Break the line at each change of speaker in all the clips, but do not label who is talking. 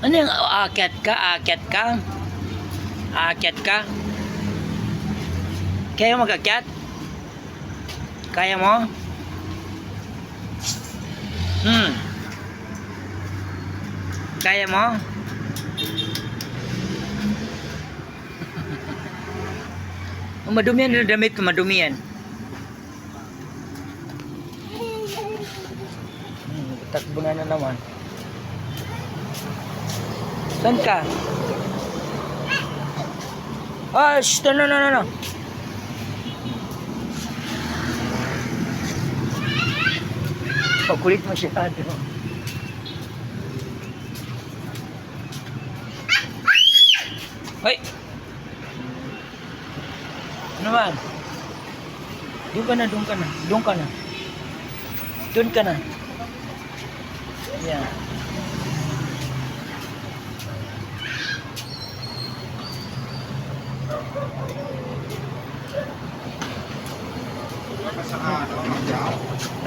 Ano yung aakyat ka? Aakyat ka? Aakyat ka? Kaya mo mag-akyat? Kaya mo? Kaya mo? Madumi yan, damit ko, madumi yan. Takbo na naman. Saan ka? Ah, shh, no. Kulit masyado. Hoy! Ano man? Doon ka na. Yeah.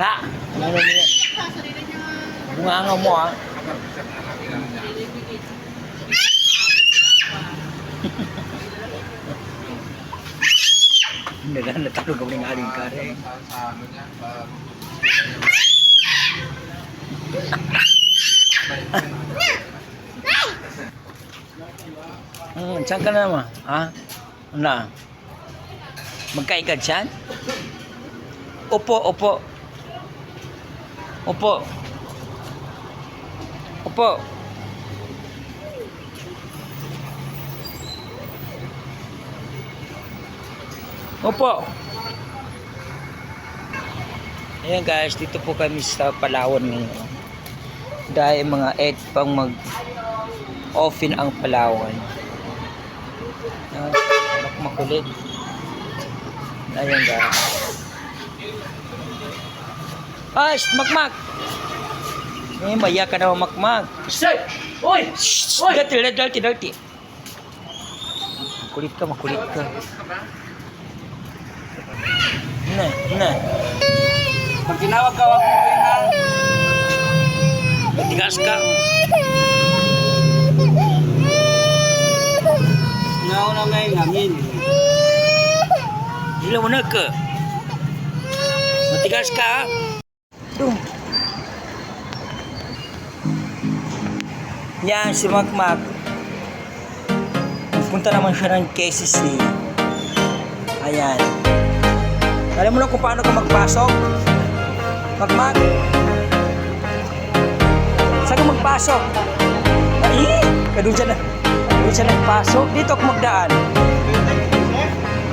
Ra! Ano niya? Bunga mo ah. Natalo ka ng aling kare. Saan ka na naman? Ha? Ano? Magkaikad siyan? Opo. Ayan guys, dito po kami sa Palawan ngayon. Dahil mga 8 pang mag-offin ang Palawan. Makulit. Ayan guys. Ay, makmak! Maya ka na makmak.
Sir! Oy! Oy!
Dirty. Makulit ka. Na.
Pag tinawag ka, wag mo rin ha.
Tigas ka.
Nauna ngayon namin.
Gila mo na ka. Matigas ka. Dung. Yan, si Makmak. Punta naman siya ng KCC. Ayan. Alam mo na kung paano ka magpasok? Makmak? Saan ka magpasok? Ay! Doon siya nagpasok. Dito ako magdaan.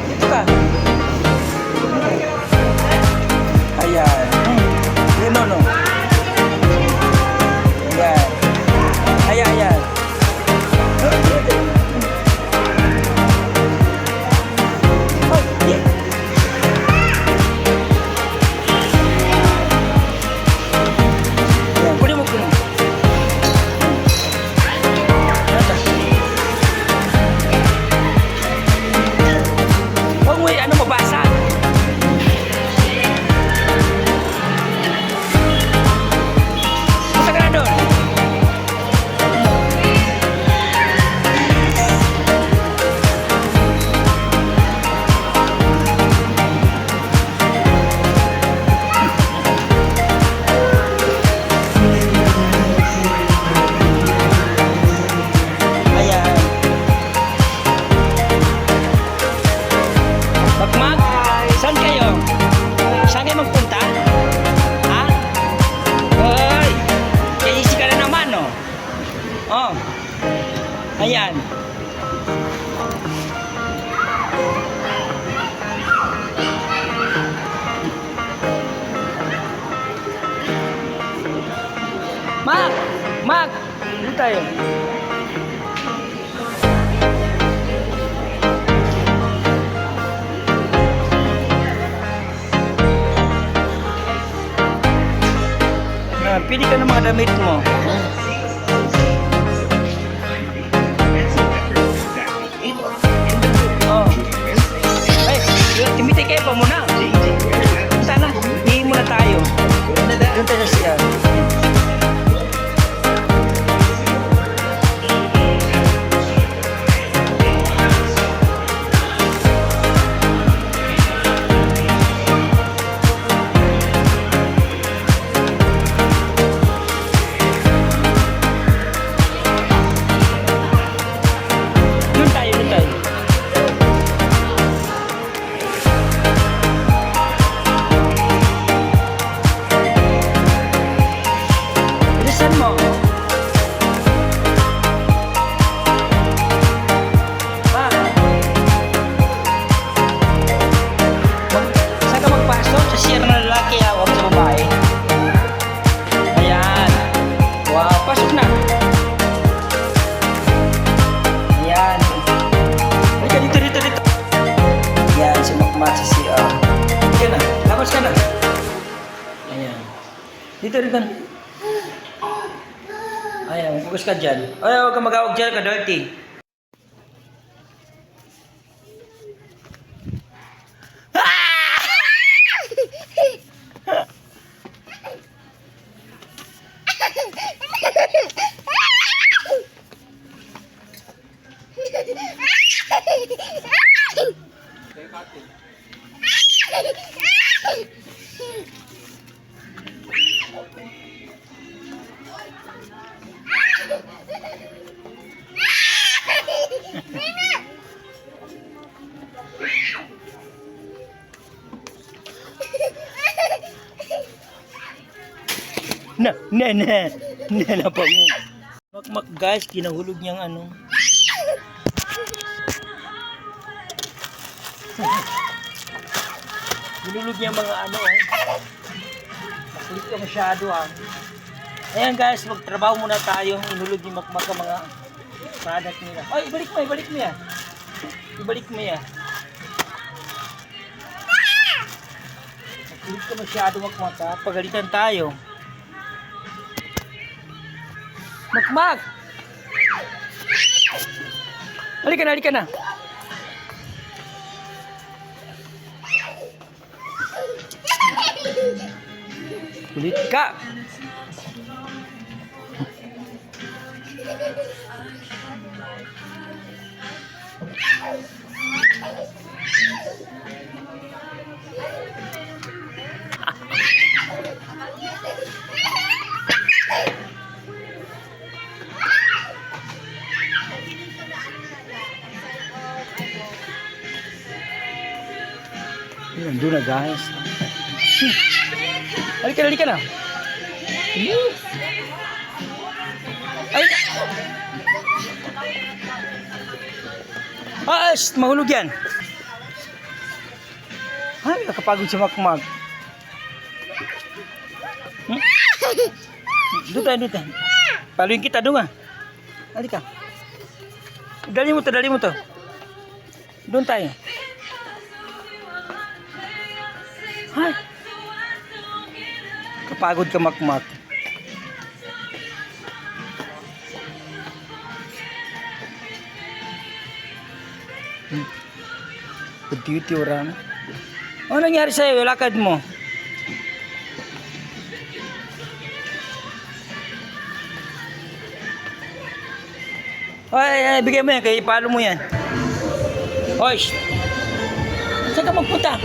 Dito ka. Ayan. No. Ayan. Ayan. Mak! Dito tayo. Pili ka ng mga damit mo. Timiti kayo pa muna. Sana, hihingi muna tayo. Doon tayo siya. magmat sa CR. Sige na, labas ka na. Ayan. Dito rin ka. Ayan, focus ka dyan. Ay, huwag ka mag-awag dyan, ka-dirty. Na pa mo. Makmak guys, kinahulog niyang ano. Hululog niyang mga ano. Makulit ka masyado ha. Ayan guys, magtrabaho muna tayo. Inulog ni Makmak ang mga product nila. Ay, ibalik mo yan. Ibalik mo yan. Makulit ka masyado Makmak ha. Pagalitan tayo. Makmak! Halika na. Kulit ka! Nandun na guys. Halika na. Ay! Mahulog yan. Ay, nakapagod si Makmak. Doon tayo. Paluin kita doon ah. Halika. Dali mo to. Doon tayo. Ay. Kapagod ka Makmak. Pati orang. Ano nangyari sa'yo? Lakad mo. Ay, bigay mo yan. Kaya ipalo mo yan. Hoy! Saan ka magpunta?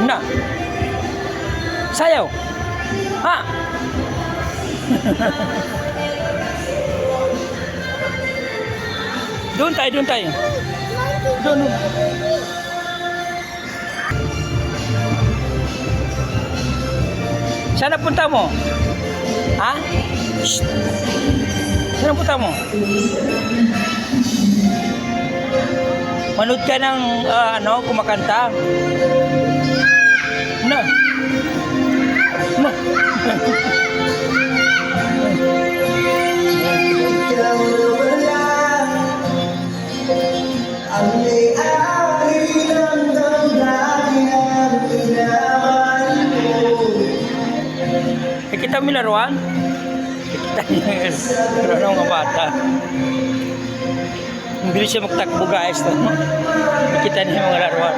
Na. Sayaw. Ha? Doon tayo. Doon. Saan punta mo? Ha? Shh. Saan punta mo? Manood ka ng kumakanta. Na.
Ang may-ari ng damdamin ang inaman ko.
Kita mo laruan? Kita niya laruan ng mga bata. Ang bilis siya magtakbo guys. Kita niya mga laruan.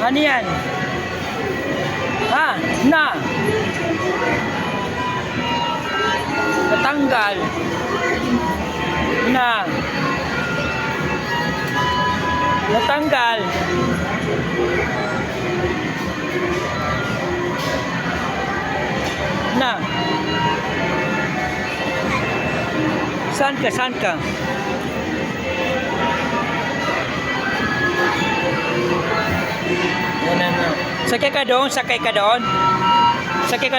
Ano yan? Ha? Na? Natanggal. Na? Natanggal. Na? Saan ka? Yan. Sakay ka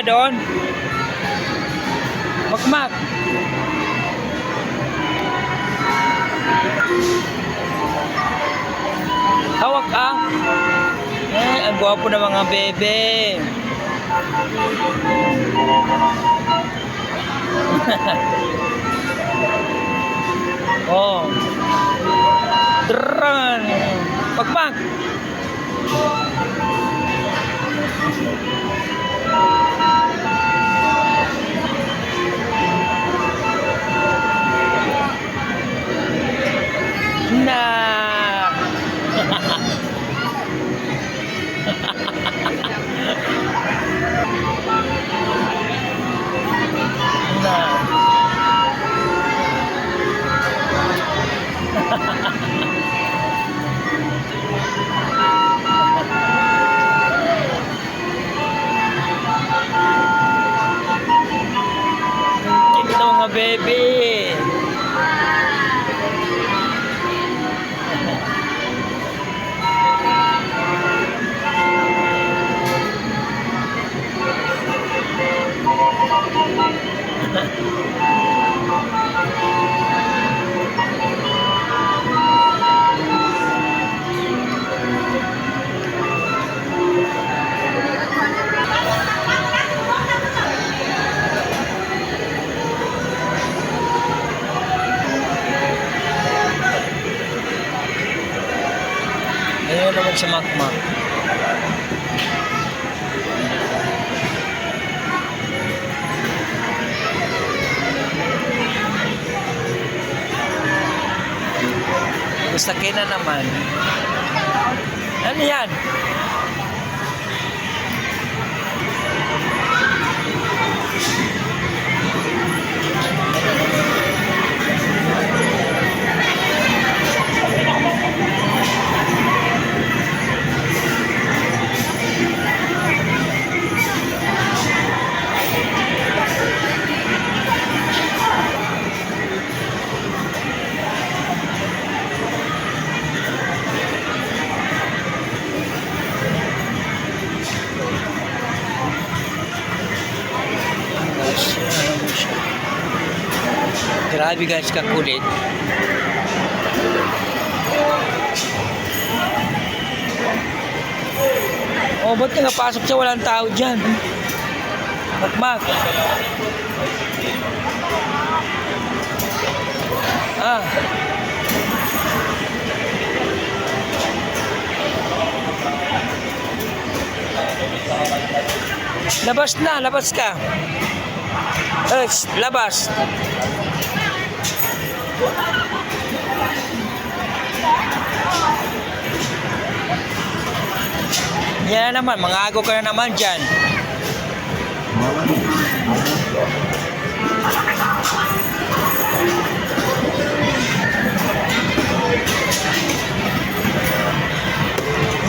doon. Makmak. Hawak ah. Ang gwapo ng mga bebe. Oh. Dran. Makmak. Nah. Ito mga baby. Ayun naman si Makmak. Basta na naman. Ano yan? Grabe guys, kakulit. Oh, ba't ka napasok sa walang tao dyan? Makmak. Ah. Labas na, labas ka. Labas. Yan na naman, mangago ka na naman dyan.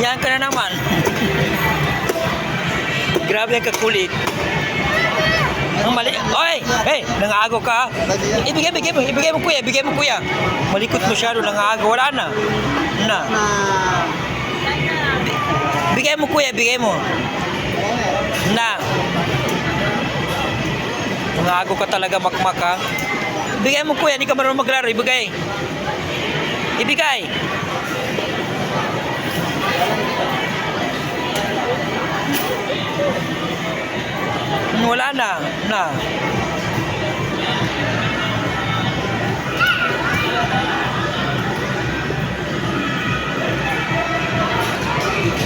Yan ka na naman. Grabe ang kakulit. Ang mali. Oy! Hey! Nangago ka. Ibigay mo kuya. Malikot masyado, nangago. Wala na. Na. Bigay mo kuya, bigay mo. Na. Nangago ka talaga, Makmak ha. Bigay mo kuya, hindi ka marunong maglaro. Ibigay. Wala na. Na.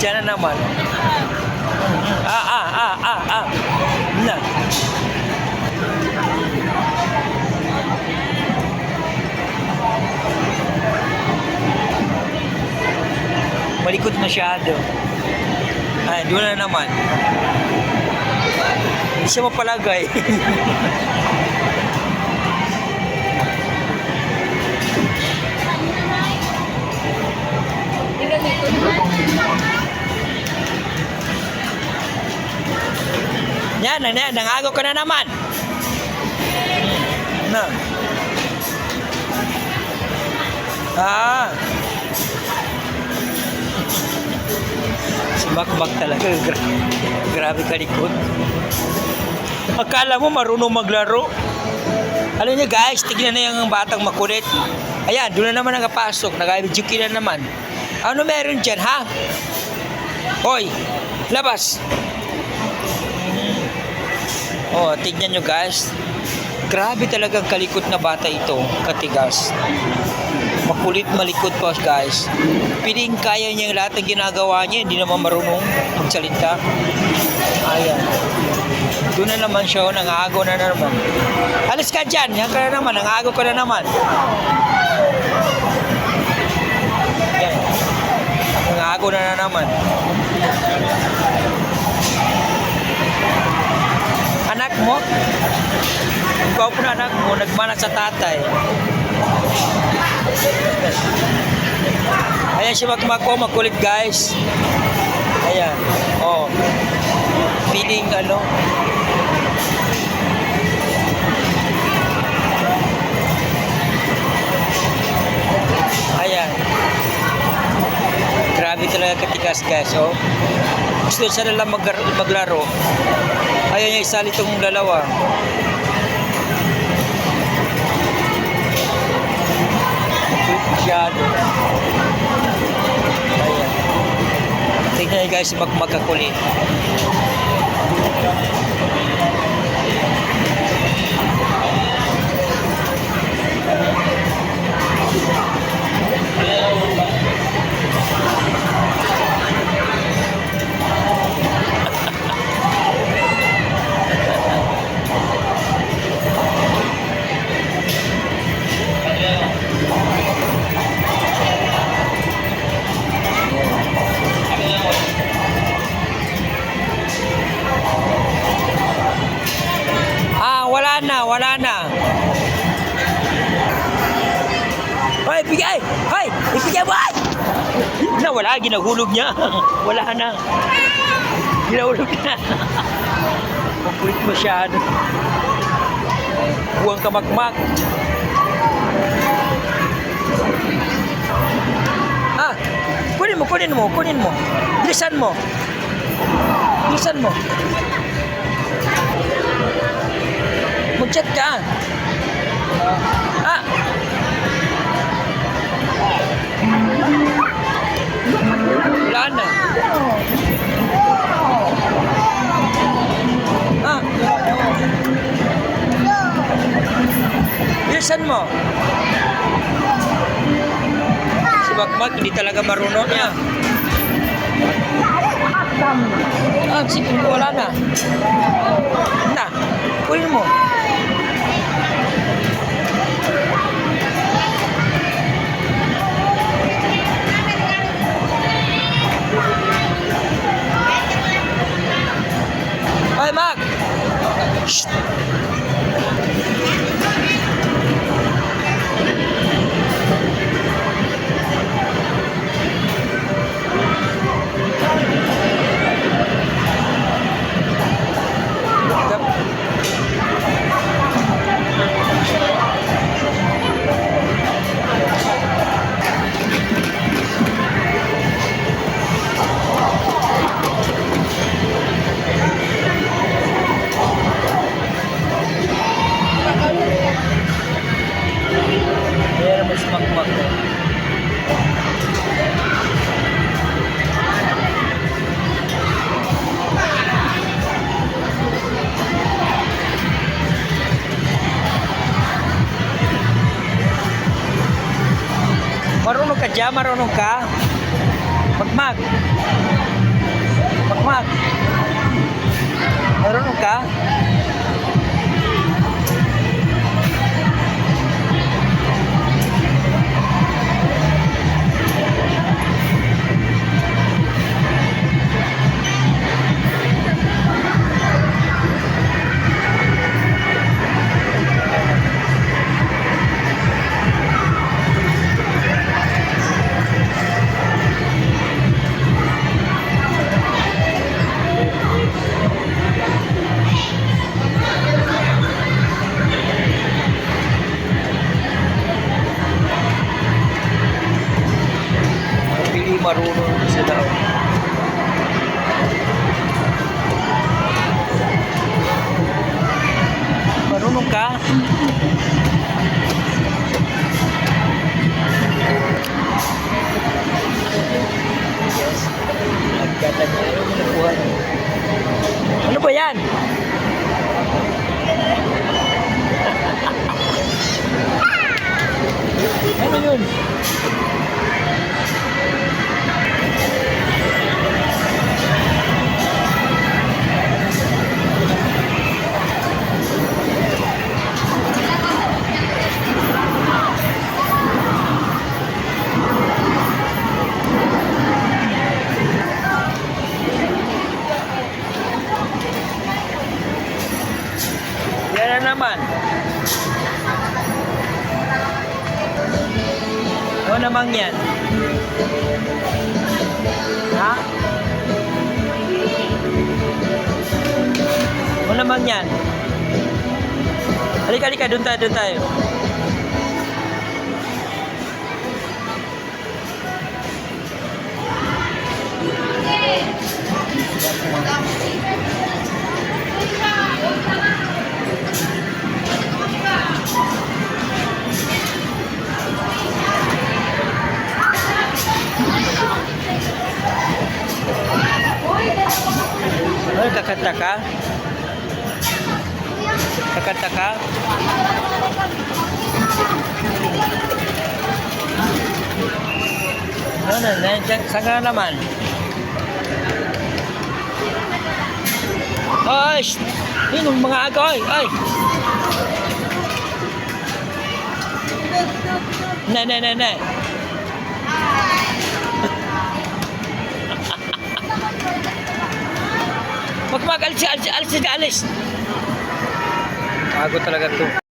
Diyan na naman. Na. Malikot masyado. Ay, doon na naman. Hindi siya mapalagay. Yan, nangago ka na naman. Na. Si Makmak talaga. Grabe ka likod. Akala mo marunong maglaro. Alam niyo guys, tignan na yung batang makulit. Ayan, doon na naman nakapasok. Nag-educate na naman. Ano meron dyan, ha? Hoy, labas. Oh, tignan nyo guys. Grabe talagang kalikot na bata ito. Katigas. Makulit malikot pa guys. Piling kaya niya yung lahat ng ginagawa niya. Hindi naman marunong magsalita. Ayan. Doon na naman siya. Nangaagaw na naman. Alis ka dyan. Yan ka na naman. Nangaagaw ka na naman. Yan. Nangaagaw na naman. Anak mo? Ikaw po na anak mo. Nagmana sa tatay. Ayan si Makmak ko. Makulit guys. Ayan. Oh. Feeling ano. Ayan. Grabe talaga katikas guys. Oh. Gusto siya nalang maglaro. Ayaw niya isali itong dalawa. Masyado. Ayan. Tignan niyo guys, magkakulit. Wala na. Hoy, bigay! Hoy! Ibigay mo! Ay! Na, wala. Ginahulog niya. Wala na. Ginahulog na. Makulit masyado. Buwang ka Makmak. Ah! Kunin mo. Bilisan mo. Mag-chat ka. Ah! Wala na. Ah! Bilisan mo. Si Makmak hindi talaga marunong niya. Ah, sige, wala na. Na, kunin mo. Hoy, Mak! Shh! Makmak. Marunong ka dyan? Marunong ka? Makmak. Makmak. Marunong ka? Marunong ka? Yes. Nagkata niya. Ayaw mo nakuha niya. Ano ba yan? Ano yun? Yan na naman. Ano namang yan? Ha? Ano namang yan? Halika, halika. Doon tayo, doon tayo. Ay, kakanta ka? Kakanta ka? Ano, saan ka naman? Ay, yung mga agoy, ay! Ne. Alis. Bago talaga to.